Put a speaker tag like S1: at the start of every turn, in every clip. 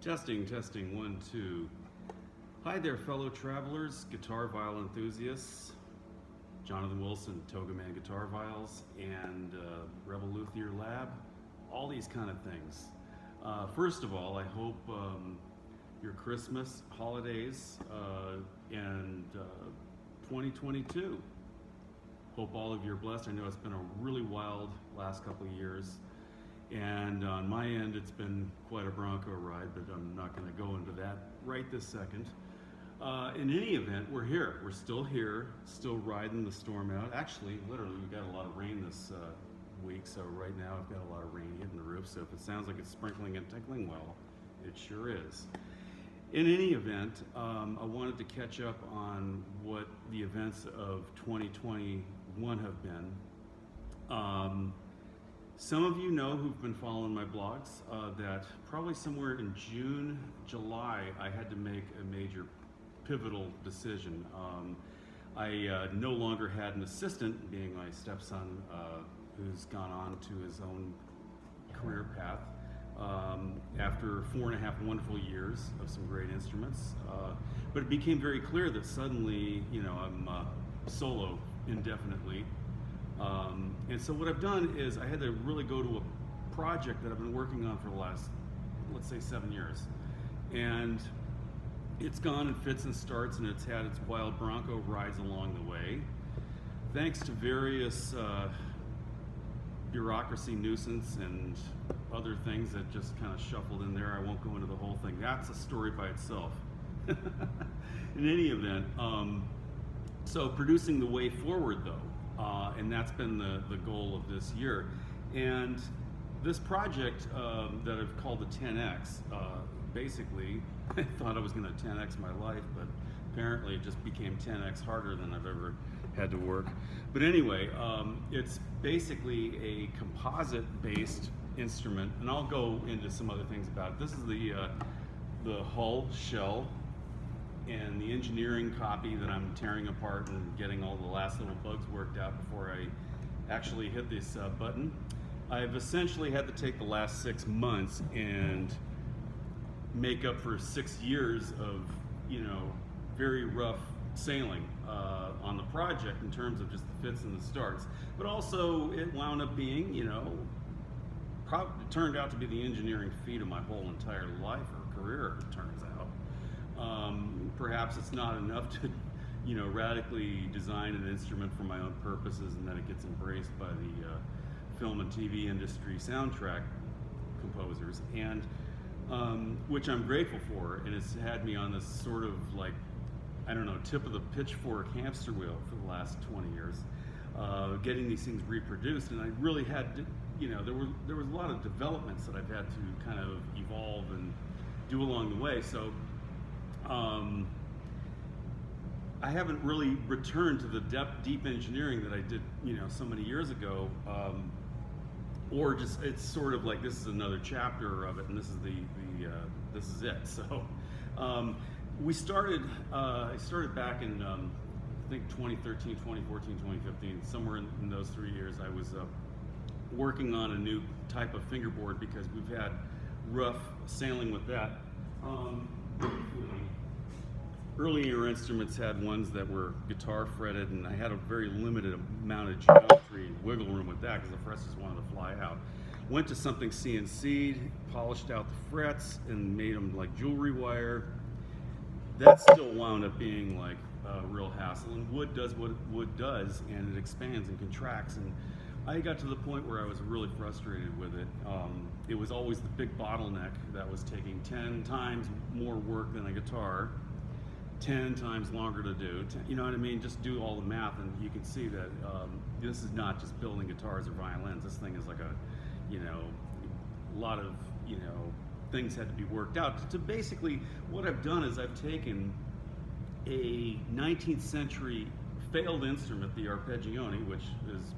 S1: Testing, testing, 1, 2. Hi there, fellow travelers, GuitarViol enthusiasts. Jonathan Wilson, TogaMan GuitarViols, and Rebel Luthier Lab, all these kind of things. First of all, I hope your Christmas, holidays, and 2022. Hope all of you are blessed. I know it's been a really wild last couple of years. And on my end, it's been quite a Bronco ride, but I'm not going to go into that right this second. In any event, we're here. We're still here, still riding the storm out. Actually, literally, we've got a lot of rain this week, so right now I've got a lot of rain hitting the roof, so if it sounds like it's sprinkling and tinkling, well, it sure is. In any event, I wanted to catch up on what the events of 2021 have been. Some of you know who've been following my blogs that probably somewhere in June, July, I had to make a major pivotal decision. I no longer had an assistant, being my stepson, who's gone on to his own career path after 4.5 wonderful years of some great instruments. But it became very clear that suddenly, you know, I'm solo indefinitely. And so what I've done is I had to really go to a project that I've been working on for the last, let's say, 7 years. And it's gone in fits and starts, and it's had its wild Bronco rides along the way. Thanks to various bureaucracy nuisance and other things that just kind of shuffled in there. I won't go into the whole thing. That's a story by itself. In any event, so producing the way forward though, and that's been the goal of this year. And this project that I've called the 10X, basically, I thought I was going to 10X my life, but apparently it just became 10X harder than I've ever had to work. But anyway, it's basically a composite-based instrument, and I'll go into some other things about it. This is the hull shell and the engineering copy that I'm tearing apart and getting all the last little bugs worked out before I actually hit this button. I've essentially had to take the last 6 months and make up for 6 years of, you know, very rough sailing on the project in terms of just the fits and the starts. But also it wound up being, you know, it turned out to be the engineering feat of my whole entire life or career, it turns out. Perhaps it's not enough to, you know, radically design an instrument for my own purposes and then it gets embraced by the film and TV industry soundtrack composers, and which I'm grateful for, and it's had me on this sort of like, I don't know, tip of the pitchfork hamster wheel for the last 20 years, getting these things reproduced. And I really had to, you know, there was a lot of developments that I've had to kind of evolve and do along the way. So I haven't really returned to the deep engineering that I did, you know, so many years ago, or just it's sort of like this is another chapter of it, and this is this is it. So we started. I started back in I think 2013, 2014, 2015, somewhere in those 3 years. I was working on a new type of fingerboard because we've had rough sailing with that. Earlier instruments had ones that were guitar fretted, and I had a very limited amount of geometry and wiggle room with that because the frets just wanted to fly out. Went to something CNC'd, polished out the frets, and made them like jewelry wire. That still wound up being like a real hassle, and wood does what wood does, and it expands and contracts, and I got to the point where I was really frustrated with it. It was always the big bottleneck that was taking 10 times more work than a guitar, 10 times longer to do, you know what I mean? Just do all the math and you can see that this is not just building guitars or violins. This thing is like a, you know, a lot of, you know, things had to be worked out. To basically, what I've done is I've taken a 19th century failed instrument, the Arpeggione, which is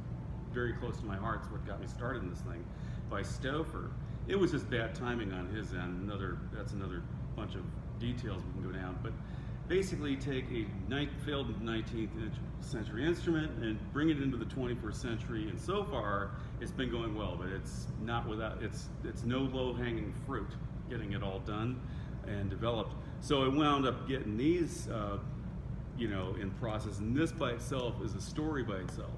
S1: very close to my heart. It's what got me started in this thing, by Stouffer. It was just bad timing on his end. That's another bunch of details we can go down. But basically take a failed 19th century instrument and bring it into the 21st century, and so far it's been going well, but it's not without, it's no low-hanging fruit getting it all done and developed. So I wound up getting these, in process, and this by itself is a story by itself.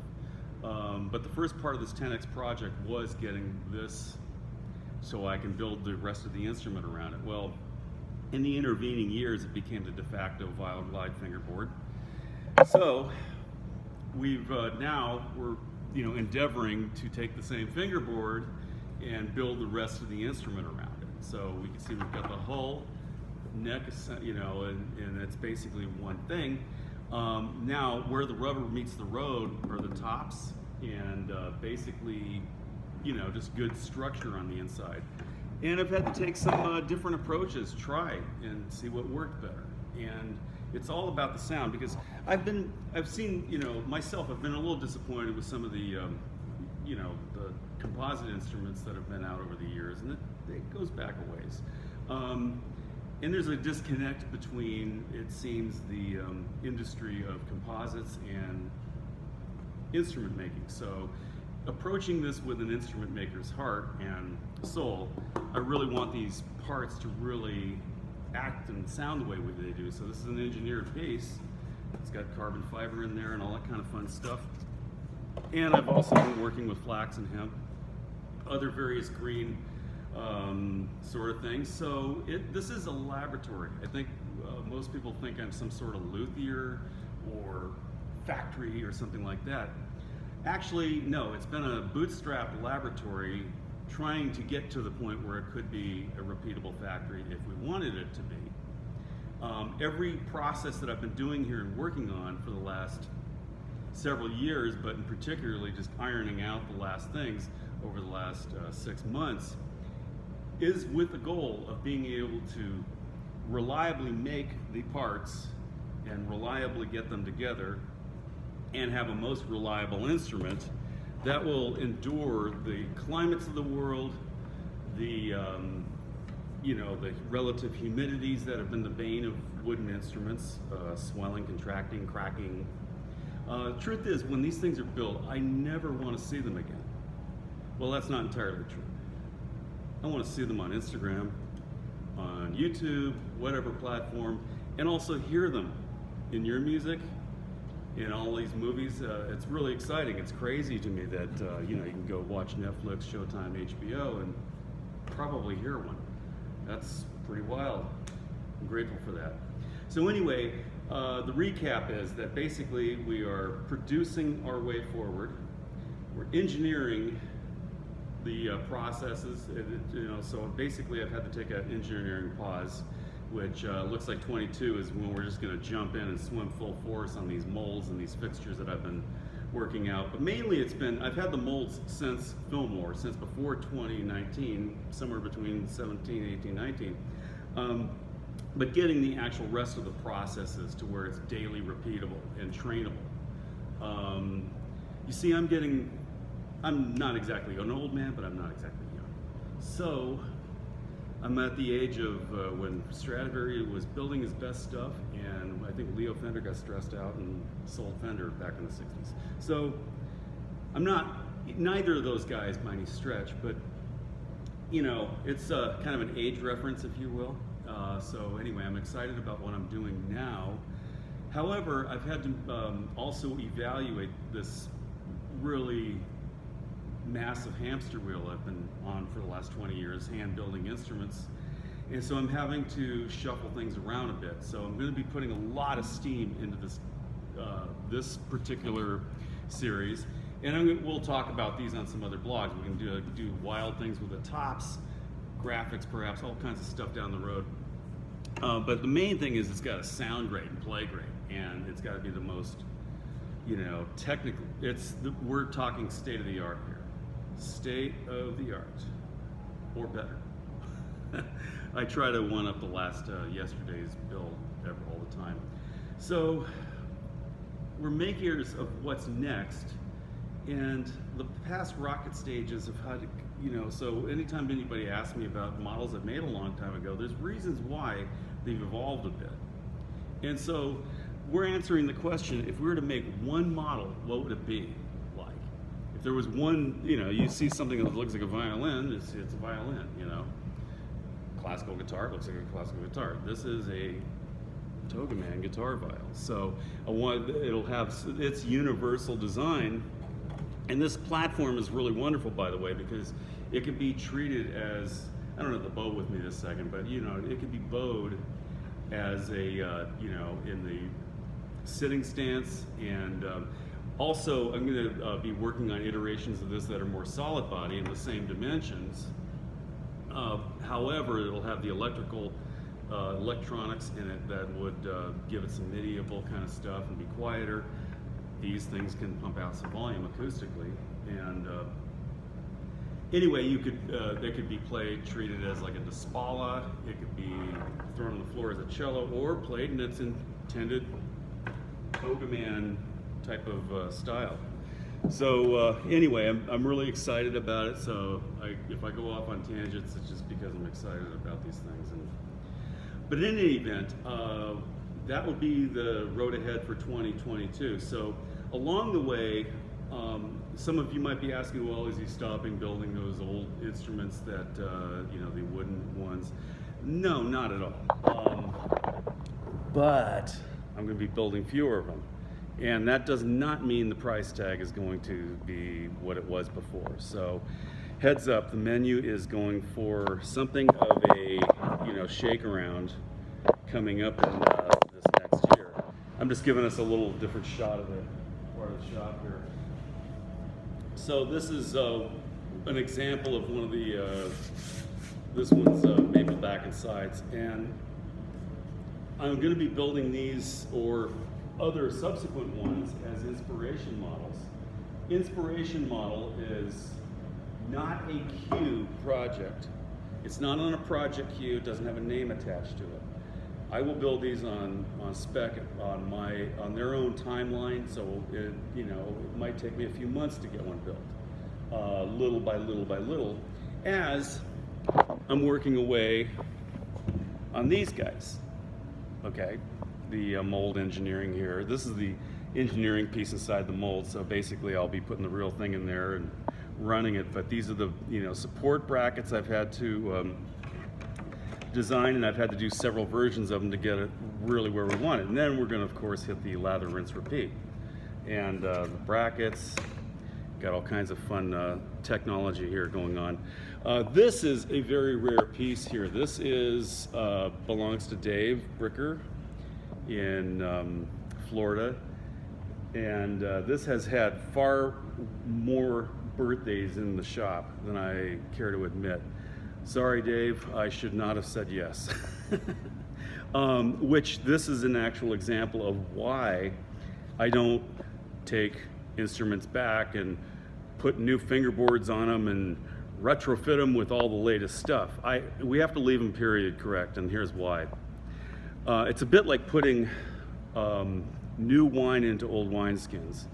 S1: But the first part of this 10X project was getting this so I can build the rest of the instrument around it. Well, in the intervening years, it became the de facto viol glide fingerboard. So we've we're endeavoring to take the same fingerboard and build the rest of the instrument around it. So we can see we've got the hull, neck, and it's basically one thing. Now, where the rubber meets the road are the tops, and basically, just good structure on the inside. And I've had to take some different approaches, try and see what worked better. And it's all about the sound, because I've seen, myself, I've been a little disappointed with some of the, the composite instruments that have been out over the years, and it goes back a ways. And there's a disconnect between, it seems, the industry of composites and instrument making. So approaching this with an instrument maker's heart and soul, I really want these parts to really act and sound the way they do. So this is an engineered piece. It's got carbon fiber in there and all that kind of fun stuff. And I've also been working with flax and hemp, other various green sort of things. So this is a laboratory. I think most people think I'm some sort of luthier or factory or something like that. Actually, no, it's been a bootstrap laboratory trying to get to the point where it could be a repeatable factory if we wanted it to be. Every process that I've been doing here and working on for the last several years, but in particularly just ironing out the last things over the last 6 months, is with the goal of being able to reliably make the parts and reliably get them together and have a most reliable instrument that will endure the climates of the world, the the relative humidities that have been the bane of wooden instruments, swelling, contracting, cracking. Truth is, when these things are built, I never want to see them again. Well, that's not entirely true. I want to see them on Instagram, on YouTube, whatever platform, and also hear them in your music, in all these movies. It's really exciting. It's crazy to me that you can go watch Netflix, Showtime, HBO, and probably hear one. That's pretty wild. I'm grateful for that. So anyway, the recap is that basically we are producing our way forward. We're engineering the processes. So basically I've had to take an engineering pause, which looks like 22 is when we're just going to jump in and swim full force on these molds and these fixtures that I've been working out. But mainly I've had the molds since Fillmore, since before 2019, somewhere between 17, 18, 19. But getting the actual rest of the processes to where it's daily repeatable and trainable. You see, I'm not exactly an old man, but I'm not exactly young. So I'm at the age of when Stradivari was building his best stuff, and I think Leo Fender got stressed out and sold Fender back in the 60s. So I'm not neither of those guys by any stretch, but it's kind of an age reference, if you will. So anyway, I'm excited about what I'm doing now. However, I've had to also evaluate this really massive hamster wheel I've been on for the last 20 years, hand building instruments. And so I'm having to shuffle things around a bit. So I'm going to be putting a lot of steam into this particular series. And we'll talk about these on some other blogs. We can do wild things with the tops, graphics perhaps, all kinds of stuff down the road. But the main thing is it's got to sound great and play great. And it's got to be the most, technical. We're talking state of the art here. State of the art, or better. I try to one up the last yesterday's build all the time. So we're makers of what's next, and the past rocket stages of how to, so anytime anybody asks me about models I've made a long time ago, there's reasons why they've evolved a bit. And so we're answering the question, if we were to make one model, what would it be like? If there was one, you see something that looks like a violin, it's a violin, classical guitar, it looks like a classical guitar. This is a TogaMan GuitarViol. So it'll have its universal design, and this platform is really wonderful, by the way, because it can be treated as, I don't have the bow with me this second, but you know, it can be bowed as a, you know, in the sitting stance, and also I'm going to be working on iterations of this that are more solid body in the same dimensions. However, it'll have the electronics in it that would give it some MIDI-able kind of stuff and be quieter. These things can pump out some volume acoustically, and anyway, you could they could be treated as like a Despala. It could be thrown on the floor as a cello, or played in its intended TogaMan type of style. So anyway, I'm really excited about it. So if I go off on tangents, it's just because I'm excited about these things. But in any event, that will be the road ahead for 2022. So along the way, some of you might be asking, well, is he stopping building those old instruments that, you know, the wooden ones? No, not at all. But I'm going to be building fewer of them. And that does not mean the price tag is going to be what it was before. So heads up, the menu is going for something of a, you know, shake around coming up in this next year. I'm just giving us a little different shot of it, part of the shop here. So this is an example of one of the, this one's maple back and sides, and I'm going to be building these or other subsequent ones as inspiration models. Inspiration model is not a queue project. It's not on a project queue, it doesn't have a name attached to it. I will build these on spec on their own timeline, so it, you know, it might take me a few months to get one built, little by little by little, as I'm working away on these guys. Okay, the mold engineering here. This is the engineering piece inside the mold, so basically I'll be putting the real thing in there and running it. But these are the, you know, support brackets I've had to design, and I've had to do several versions of them to get it really where we want it. And then we're going to, of course, hit the lather, rinse, repeat. And the brackets, got all kinds of fun technology here going on. This is a very rare piece here. This is belongs to Dave Bricker in Florida, and this has had far more birthdays in the shop than I care to admit. Sorry, Dave, I should not have said yes. Which this is an actual example of why I don't take instruments back and put new fingerboards on them and retrofit them with all the latest stuff. We have to leave them period correct, and here's why. It's a bit like putting new wine into old wineskins.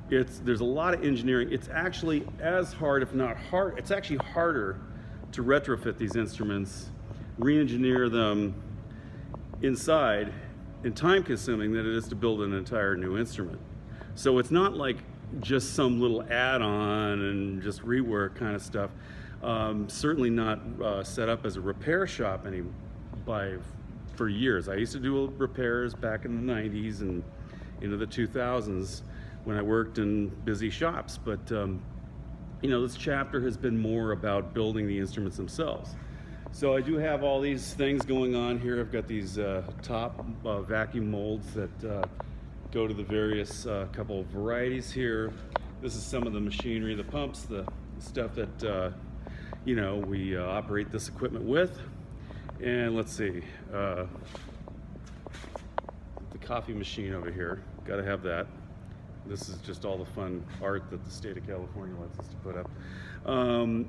S1: There's a lot of engineering. It's actually as hard, if not hard, it's actually harder to retrofit these instruments, re-engineer them inside, and time consuming than it is to build an entire new instrument. So it's not like just some little add-on and just rework kind of stuff. Certainly not set up as a repair shop for years. I used to do repairs back in the 90s and into the 2000s when I worked in busy shops, but you know, this chapter has been more about building the instruments themselves. So I do have all these things going on here. I've got these top vacuum molds that go to the various couple of varieties here. This is some of the machinery, the pumps, the stuff that you know, we operate this equipment with. And let's see, the coffee machine over here, gotta have that. This is just all the fun art that the state of California wants us to put up.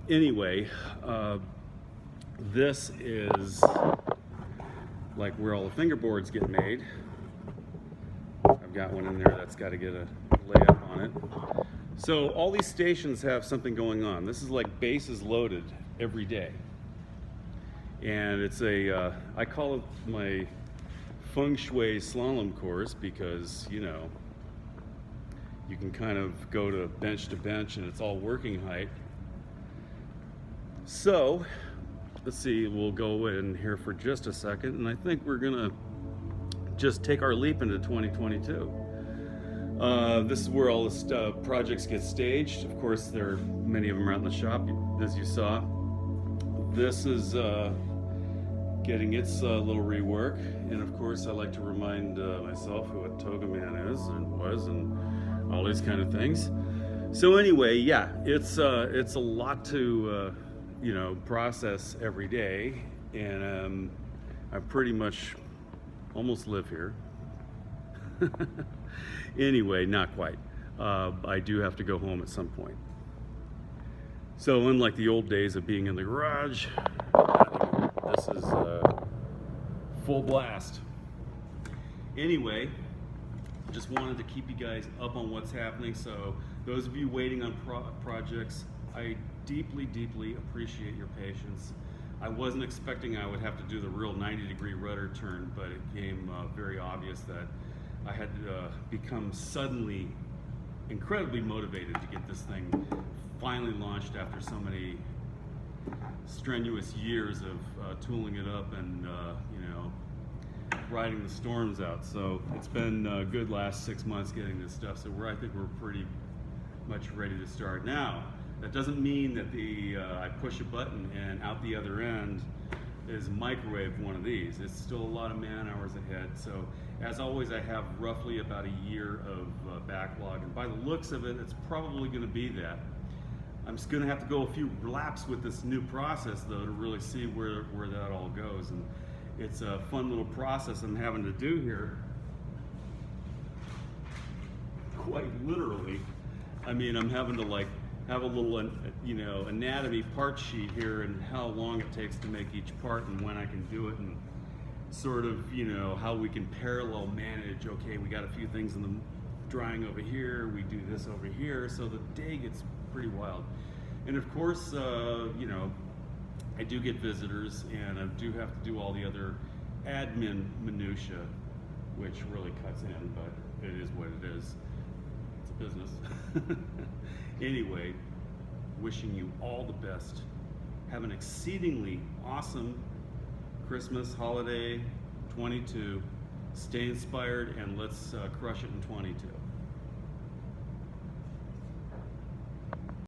S1: Anyway, this is like where all the fingerboards get made. I've got one in there that's got to get a layup on it. So all these stations have something going on. This is like bases loaded every day. And it's a, I call it my feng shui slalom course because, you know, you can kind of go to bench and it's all working height. So let's see, we'll go in here for just a second, and I think we're gonna just take our leap into 2022. This is where all the projects get staged. Of course, there are many of them out in the shop, as you saw. This is getting its little rework, and of course, I like to remind myself who a TogaMan is and was, and all these kind of things. So anyway, yeah, it's a lot to you know, process every day, and I pretty much almost live here. Anyway, not quite. I do have to go home at some point. So unlike the old days of being in the garage, this is full blast. Anyway, just wanted to keep you guys up on what's happening. So those of you waiting on projects, I deeply, deeply appreciate your patience. I wasn't expecting I would have to do the real 90-degree rudder turn, but it became very obvious that I had become suddenly incredibly motivated to get this thing finally launched after so many strenuous years of tooling it up and you know, riding the storms out. So it's been a good last 6 months getting this stuff, so I think we're pretty much ready to start. Now, that doesn't mean that I push a button and out the other end is microwave one of these. It's still a lot of man hours ahead. So as always, I have roughly about a year of backlog, and by the looks of it, it's probably going to be that. I'm just going to have to go a few laps with this new process though to really see where that all goes, and it's a fun little process I'm having to do here. Quite literally, I mean, I'm having to like have a little, you know, anatomy part sheet here and how long it takes to make each part and when I can do it, and sort of, you know, how we can parallel manage. Okay, we got a few things in the drying over here, we do this over here, so the day gets pretty wild. And of course, you know, I do get visitors, and I do have to do all the other admin minutia, which really cuts in, but it is what it is. It's a business. Anyway, wishing you all the best. Have an exceedingly awesome Christmas holiday 22. Stay inspired, and let's crush it in 22.